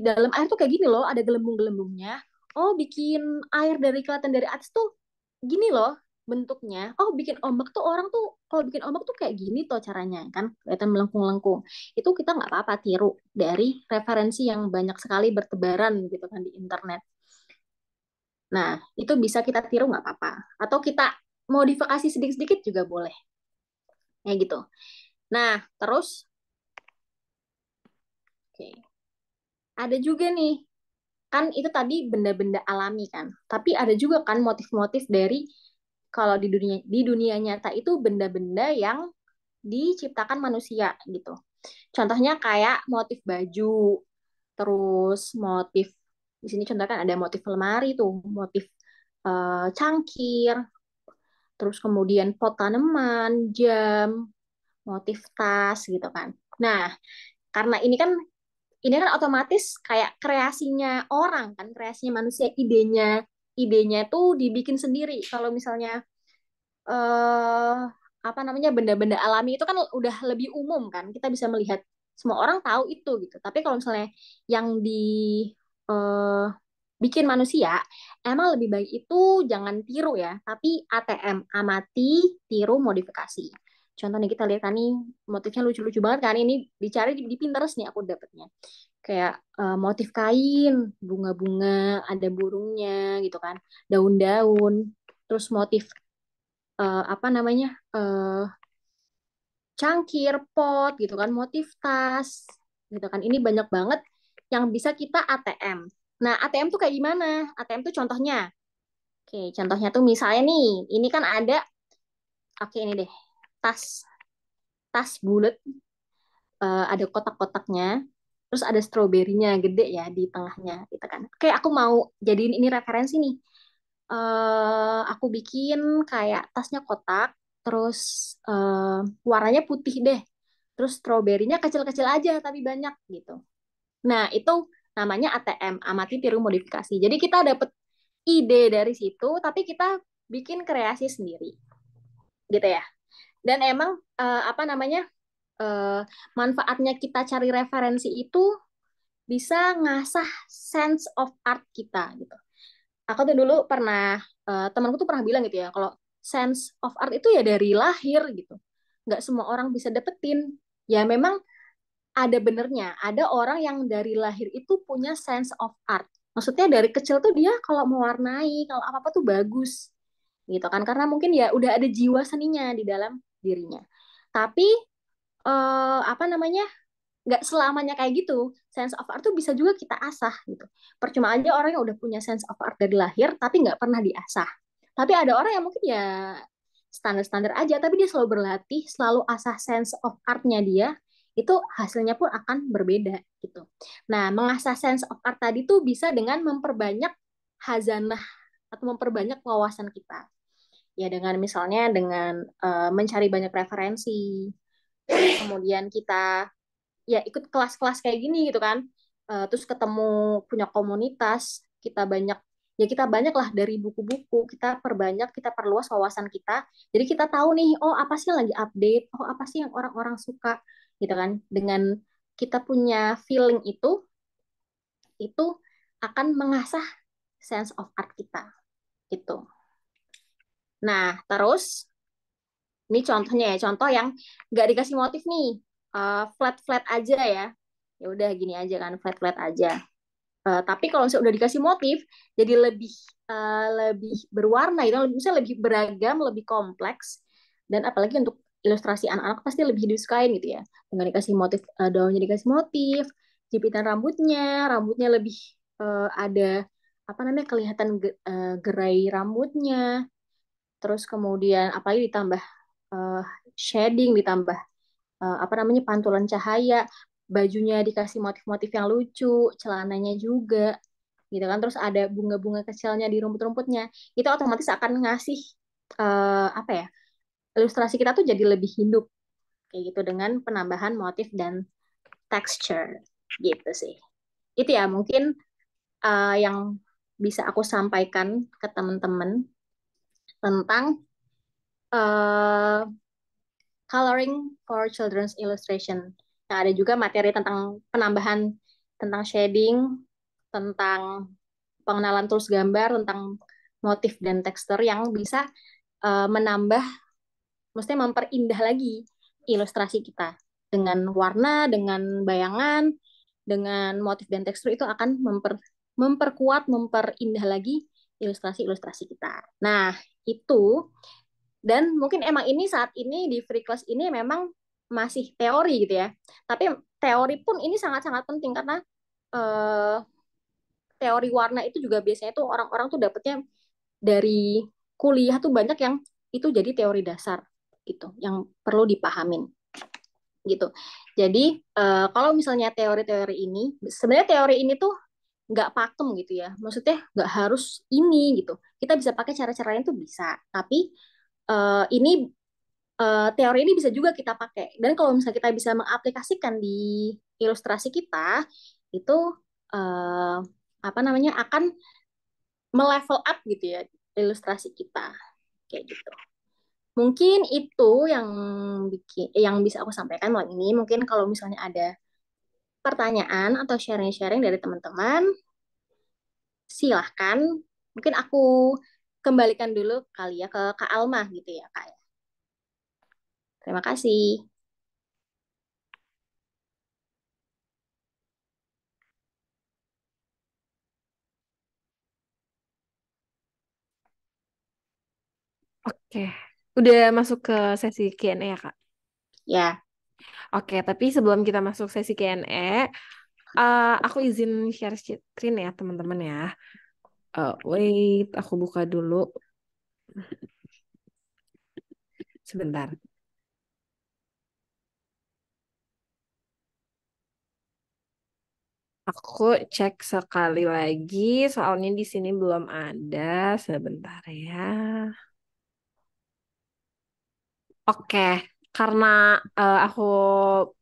dalam air tuh kayak gini loh, ada gelembung-gelembungnya. Oh bikin air dari kelihatan dari atas tuh gini loh bentuknya. Oh bikin ombak tuh, orang tuh kalau bikin ombak tuh kayak gini tuh caranya kan, kelihatan melengkung-lengkung. Itu kita nggak apa-apa tiru dari referensi yang banyak sekali bertebaran gitu kan di internet. Nah, itu bisa kita tiru nggak apa-apa. Atau kita modifikasi sedikit-sedikit juga boleh. Kayak gitu. Nah, terus, oke, ada juga nih, kan itu tadi benda-benda alami kan. Tapi ada juga kan motif-motif dari, kalau di dunia nyata itu benda-benda yang diciptakan manusia gitu. Contohnya kayak motif baju, terus motif di sini contohnya kan ada motif lemari tuh, motif cangkir, terus kemudian pot tanaman, jam, motif tas gitu kan. Nah, karena ini kan otomatis kayak kreasinya orang kan, kreasinya manusia, idenya idenya tuh dibikin sendiri. Kalau misalnya eh apa namanya benda-benda alami itu kan udah lebih umum kan, kita bisa melihat semua orang tahu itu gitu. Tapi kalau misalnya yang di eh, bikin manusia, emang lebih baik itu jangan tiru ya, tapi ATM, amati, tiru, modifikasi. Contoh nih kita lihat kan nih motifnya lucu-lucu banget kan, ini dicari di Pinterest nih aku dapetnya. Kayak motif kain, bunga-bunga, ada burungnya gitu kan, daun-daun, terus motif apa namanya cangkir, pot gitu kan, motif tas gitu kan. Ini banyak banget yang bisa kita ATM. Nah, ATM tuh kayak gimana? ATM tuh contohnya. Oke, contohnya tuh misalnya nih, ini kan ada, oke ini deh, tas, tas bulat, ada kotak-kotaknya, terus ada stroberinya gede ya di tengahnya, gitu kan. Oke, aku mau jadiin ini referensi nih. Aku bikin kayak tasnya kotak, terus warnanya putih deh. Terus stroberinya kecil-kecil aja tapi banyak gitu. Nah, itu namanya ATM, amati tiru modifikasi. Jadi kita dapat ide dari situ, tapi kita bikin kreasi sendiri, gitu ya. Dan emang apa namanya eh, manfaatnya kita cari referensi itu bisa ngasah sense of art kita gitu. Aku tuh dulu pernah temanku tuh pernah bilang gitu ya, kalau sense of art itu ya dari lahir gitu. Nggak semua orang bisa dapetin. Ya memang ada benernya. Ada orang yang dari lahir itu punya sense of art. Maksudnya dari kecil tuh dia kalau mewarnai, kalau apa-apa tuh bagus. Gitu kan. Karena mungkin ya udah ada jiwa seninya di dalam dirinya. Tapi apa namanya? Nggak selamanya kayak gitu. Sense of art tuh bisa juga kita asah gitu. Percuma aja orang yang udah punya sense of art dari lahir tapi nggak pernah diasah. Tapi ada orang yang mungkin ya standar-standar aja tapi dia selalu berlatih, selalu asah sense of artnya dia, itu hasilnya pun akan berbeda gitu. Nah, mengasah sense of art tadi tuh bisa dengan memperbanyak hazanah atau memperbanyak wawasan kita. Ya dengan misalnya dengan mencari banyak referensi, kemudian kita ya ikut kelas-kelas kayak gini gitu kan. Terus ketemu punya komunitas, kita banyak lah dari buku-buku, kita perbanyak, kita perluas wawasan kita. Jadi kita tahu nih, oh apa sih yang lagi update, oh apa sih yang orang-orang suka gitu kan. Dengan kita punya feeling itu akan mengasah sense of art kita gitu. Nah, terus ini contohnya ya, contoh yang nggak dikasih motif nih, flat-flat aja ya. Ya udah gini aja kan, flat-flat aja. Tapi kalau misalnya udah dikasih motif, jadi lebih berwarna, itu misalnya lebih beragam, lebih kompleks, dan apalagi untuk ilustrasi anak-anak pasti lebih disukain gitu ya. Dengan dikasih motif, daunnya dikasih motif, jepitan rambutnya lebih ada apa namanya kelihatan gerai rambutnya, terus kemudian apalagi ditambah eh, shading, ditambah apa namanya pantulan cahaya, bajunya dikasih motif-motif yang lucu, celananya juga, gitu kan. Terus ada bunga-bunga kecilnya di rumput-rumputnya, itu otomatis akan ngasih apa ya, ilustrasi kita tuh jadi lebih hidup kayak gitu dengan penambahan motif dan texture gitu sih. Itu ya mungkin yang bisa aku sampaikan ke teman-teman tentang uh, coloring for children's illustration. Nah, ada juga materi tentang penambahan, tentang shading, tentang pengenalan tools gambar, tentang motif dan tekstur yang bisa menambah, maksudnya memperindah lagi ilustrasi kita dengan warna, dengan bayangan, dengan motif dan tekstur itu akan memperkuat, memperindah lagi ilustrasi-ilustrasi kita. Nah, itu dan mungkin emang ini saat ini di free class ini memang masih teori gitu ya. Tapi teori pun ini sangat-sangat penting karena eh, teori warna itu juga biasanya tuh orang-orang tuh dapetnya dari kuliah tuh banyak yang itu jadi teori dasar gitu, yang perlu dipahamin gitu. Jadi kalau misalnya teori-teori ini, sebenarnya teori ini tuh nggak pakem gitu ya. Maksudnya nggak harus ini gitu. Kita bisa pakai cara-cara lain tuh bisa. Tapi ini teori ini bisa juga kita pakai. Dan kalau misalnya kita bisa mengaplikasikan di ilustrasi kita, itu uh, apa namanya akan melevel up gitu ya ilustrasi kita kayak gitu. Mungkin itu yang yang bisa aku sampaikan malam ini. Mungkin kalau misalnya ada pertanyaan atau sharing-sharing dari teman-teman, silahkan. Mungkin aku kembalikan dulu kali ya ke Kak Alma gitu ya, Kak. Terima kasih. Oke, udah masuk ke sesi Q&A ya, Kak? Ya, Oke, tapi sebelum kita masuk sesi Q&A, aku izin share screen ya, teman-teman ya. Wait, aku buka dulu sebentar. Aku cek sekali lagi, soalnya di sini belum ada. Sebentar ya. Oke, karena aku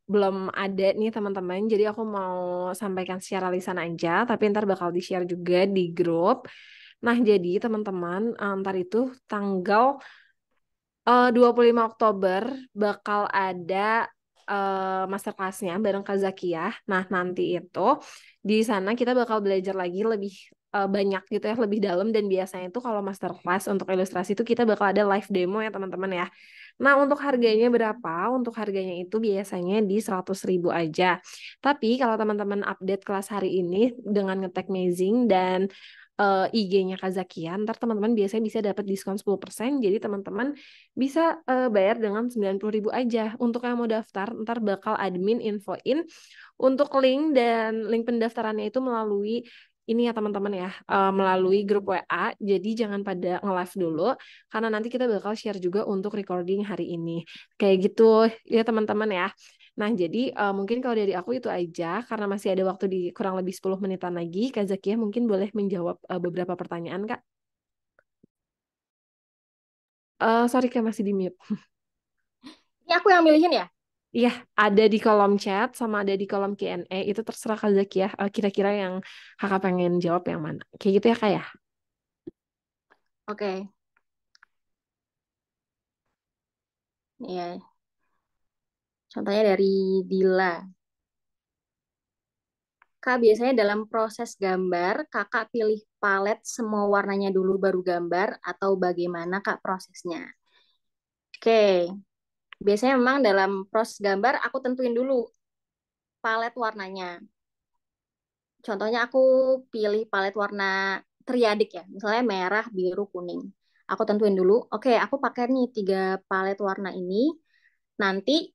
belum ada nih teman-teman, jadi aku mau sampaikan secara lisan aja, tapi ntar bakal di-share juga di grup. Nah, jadi teman-teman, ntar itu tanggal 25 Oktober bakal ada masterclass-nya bareng Kak Zakiyah. Nah, nanti itu di sana kita bakal belajar lagi lebih banyak gitu ya, lebih dalam dan biasanya itu kalau masterclass untuk ilustrasi itu kita bakal ada live demo ya teman-teman ya. Nah, untuk harganya berapa? Untuk harganya itu biasanya di 100.000 aja. Tapi kalau teman-teman update kelas hari ini dengan ngetek Mazing dan IG-nya Kak Zakia, ntar teman-teman biasanya bisa dapat diskon 10%. Jadi teman-teman bisa bayar dengan 90.000 aja. Untuk yang mau daftar, ntar bakal admin infoin untuk link dan link pendaftarannya itu melalui ini ya teman-teman ya, melalui grup WA. Jadi jangan pada nge-live dulu, karena nanti kita bakal share juga untuk recording hari ini. Kayak gitu ya teman-teman ya. Nah, jadi mungkin kalau dari aku itu aja, karena masih ada waktu di kurang lebih 10 menitan lagi, Kak Zakia mungkin boleh menjawab beberapa pertanyaan, Kak. Sorry, Kak, masih di mute. ini aku yang milihin ya. Iya, ada di kolom chat sama ada di kolom Q&A. Itu terserah Kak Zaki ya. Kira-kira yang kakak pengen jawab yang mana. Kayak gitu ya, Kak ya? Oke, ya. Contohnya dari Dila. Kak, biasanya dalam proses gambar, kakak pilih palet semua warnanya dulu baru gambar atau bagaimana Kak prosesnya? Oke, biasanya memang dalam proses gambar aku tentuin dulu palet warnanya. Contohnya aku pilih palet warna triadik ya, misalnya merah, biru, kuning. Aku tentuin dulu, oke aku pakai nih tiga palet warna ini. Nanti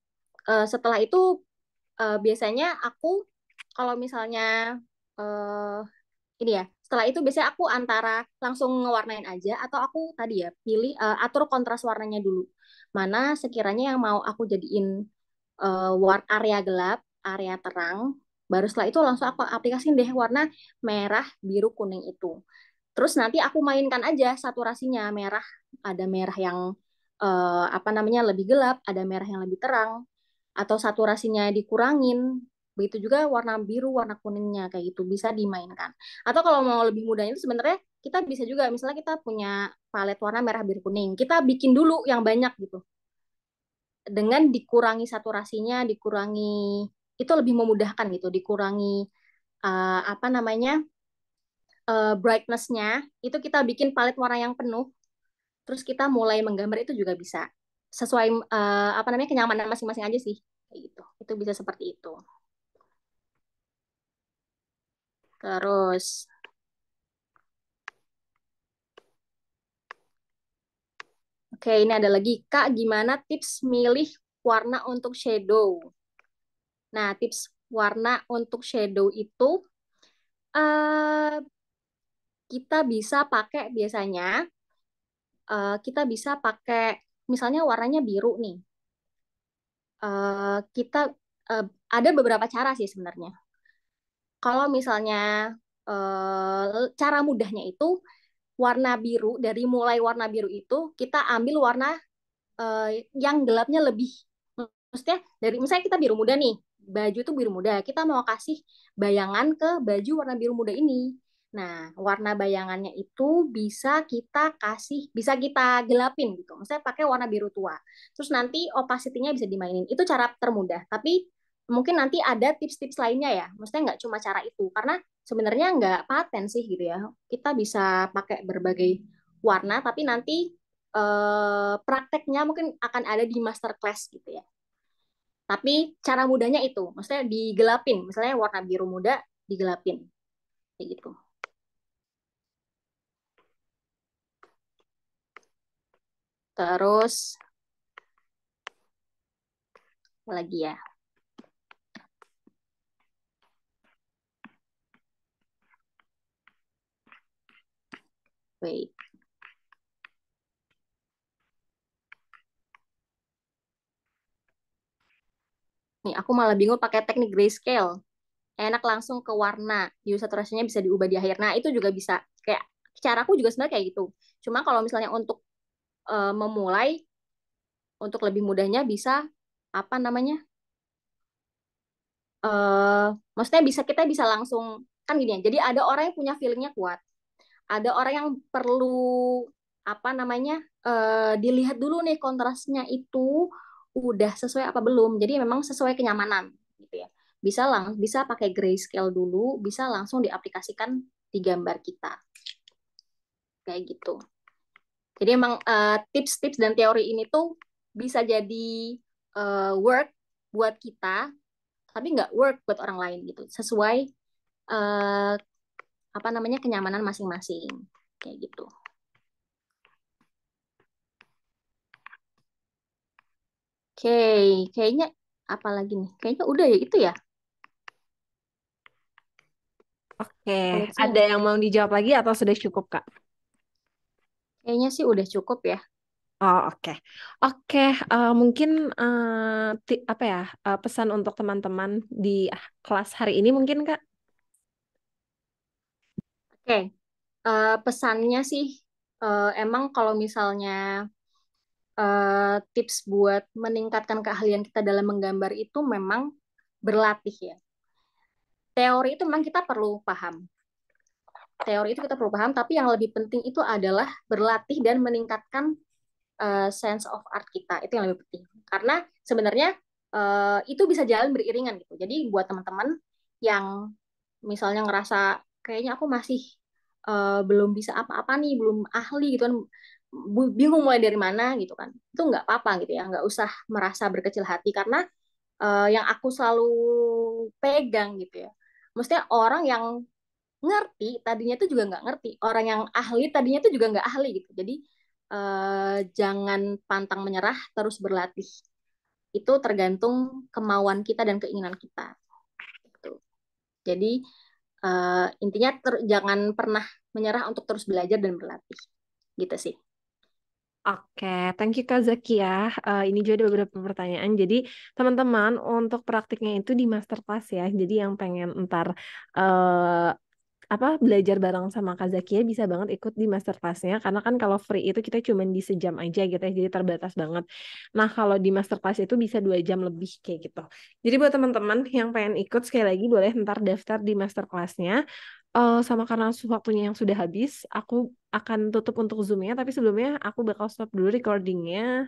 setelah itu biasanya aku kalau misalnya eh, ini ya, setelah itu biasanya aku antara langsung ngewarnain aja atau aku tadi ya pilih atur kontras warnanya dulu. Mana sekiranya yang mau aku jadiin area gelap, area terang, baru setelah itu langsung aku aplikasiin deh warna merah, biru, kuning itu. Terus nanti aku mainkan aja saturasinya merah, ada merah yang apa namanya lebih gelap, ada merah yang lebih terang, atau saturasinya dikurangin. Begitu juga warna biru, warna kuningnya kayak gitu bisa dimainkan. Atau kalau mau lebih mudahnya itu sebenarnya kita bisa juga misalnya kita punya palet warna merah, biru, kuning, kita bikin dulu yang banyak gitu. Dengan dikurangi saturasinya, dikurangi itu lebih memudahkan gitu, dikurangi apa namanya brightness-nya itu kita bikin palet warna yang penuh, terus kita mulai menggambar itu juga bisa sesuai apa namanya kenyamanan masing-masing aja sih kayak gitu. Itu bisa seperti itu. Terus, oke ini ada lagi Kak, gimana tips milih warna untuk shadow? Nah, tips warna untuk shadow itu eh kita bisa pakai biasanya kita bisa pakai misalnya warnanya biru nih. Kita ada beberapa cara sih sebenarnya. Kalau misalnya cara mudahnya itu warna biru dari mulai warna biru itu kita ambil warna yang gelapnya lebih. Maksudnya dari misalnya kita biru muda nih, baju itu biru muda, kita mau kasih bayangan ke baju warna biru muda ini. Nah, warna bayangannya itu bisa kita gelapin gitu. Maksudnya pakai warna biru tua. Terus nanti opacity-nya bisa dimainin. Itu cara termudah. Tapi mungkin nanti ada tips-tips lainnya ya. Maksudnya nggak cuma cara itu. Karena sebenarnya nggak paten sih gitu ya. Kita bisa pakai berbagai warna, tapi nanti prakteknya mungkin akan ada di masterclass gitu ya. Tapi cara mudahnya itu, maksudnya digelapin. Misalnya warna biru muda digelapin. Kayak gitu. Terus apa lagi ya? Wait. Nih, aku malah bingung pakai teknik grayscale. Enak langsung ke warna. Hue saturasinya bisa diubah di akhir. Nah, itu juga bisa. Kayak caraku juga sebenarnya kayak gitu. Cuma kalau misalnya untuk memulai, untuk lebih mudahnya bisa apa namanya? eh Maksudnya kita bisa langsung kan gini ya. Jadi ada orang yang punya feelingnya kuat. Ada orang yang perlu apa namanya? Dilihat dulu nih kontrasnya itu udah sesuai apa belum. Jadi memang sesuai kenyamanan gitu ya. Bisa pakai grayscale dulu, bisa langsung diaplikasikan di gambar kita kayak gitu. Jadi emang tips-tips dan teori ini tuh bisa jadi work buat kita, tapi nggak work buat orang lain gitu. Sesuai uh, apa namanya kenyamanan masing-masing kayak gitu. Oke, kayaknya apa lagi nih? Kayaknya udah ya itu ya. Oke, ada Quality-nya. yang mau dijawab lagi atau sudah cukup, Kak? Kayaknya sih udah cukup ya. Oh, oke. Oke, mungkin apa ya, pesan untuk teman-teman di kelas hari ini mungkin, Kak? Oke, pesannya sih emang kalau misalnya tips buat meningkatkan keahlian kita dalam menggambar itu memang berlatih ya. Teori itu memang kita perlu paham. Teori itu kita perlu paham, tapi yang lebih penting itu adalah berlatih dan meningkatkan sense of art kita. Itu yang lebih penting. Karena sebenarnya itu bisa jalan beriringan gitu. Jadi buat teman-teman yang misalnya ngerasa kayaknya aku masih belum bisa apa-apa nih, belum ahli gitu kan, bingung mulai dari mana gitu kan. Itu nggak apa-apa gitu ya, nggak usah merasa berkecil hati karena yang aku selalu pegang gitu ya. Maksudnya orang yang ngerti tadinya itu juga nggak ngerti, orang yang ahli tadinya itu juga nggak ahli gitu. Jadi jangan pantang menyerah, terus berlatih. Itu tergantung kemauan kita dan keinginan kita gitu. Jadi intinya jangan pernah menyerah untuk terus belajar dan berlatih gitu sih. Oke, thank you Kak Zaki ya. Ini juga ada beberapa pertanyaan. Jadi teman-teman untuk praktiknya itu di masterclass ya. Jadi yang pengen ntar eh, apa belajar bareng sama Kak Zakia bisa banget ikut di masterclassnya karena kan kalau free itu kita cuma di sejam aja gitu ya jadi terbatas banget. Nah kalau di masterclass itu bisa 2 jam lebih kayak gitu. Jadi buat teman-teman yang pengen ikut sekali lagi boleh ntar daftar di masterclassnya. Sama karena waktunya yang sudah habis, aku akan tutup untuk Zoom-nya, tapi sebelumnya aku bakal stop dulu recordingnya